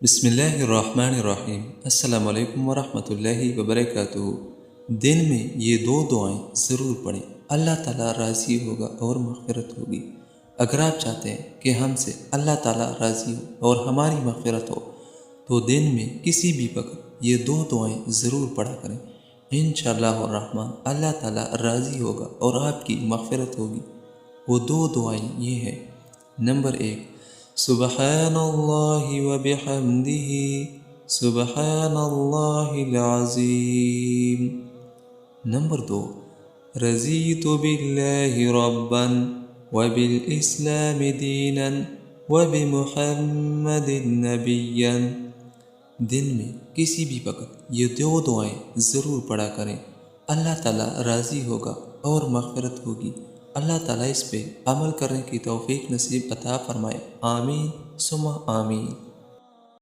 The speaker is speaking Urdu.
بسم اللہ الرحمن الرحیم۔ السلام علیکم ورحمۃ اللہ وبرکاتہ۔ دن میں یہ دو دعائیں ضرور پڑھیں، اللہ تعالیٰ راضی ہوگا اور مغفرت ہوگی۔ اگر آپ چاہتے ہیں کہ ہم سے اللہ تعالیٰ راضی ہو اور ہماری مغفرت ہو تو دن میں کسی بھی وقت یہ دو دعائیں ضرور پڑھا کریں۔ انشاءاللہ الرحمن اللہ تعالیٰ راضی ہوگا اور آپ کی مغفرت ہوگی۔ وہ دو دعائیں یہ ہیں۔ نمبر 1، سبحان اللہ وبحمدہ، سبحان اللہ العظیم۔ نمبر 2، رضیت باللہ ربا وبالاسلام دینا وبمحمد نبیا۔ دن میں کسی بھی وقت یہ دو دعائیں ضرور پڑھا کریں، اللہ تعالیٰ راضی ہوگا اور مغفرت ہوگی۔ اللہ تعالیٰ اس پہ عمل کرنے کی توفیق نصیب عطا فرمائے، آمین ثم آمین۔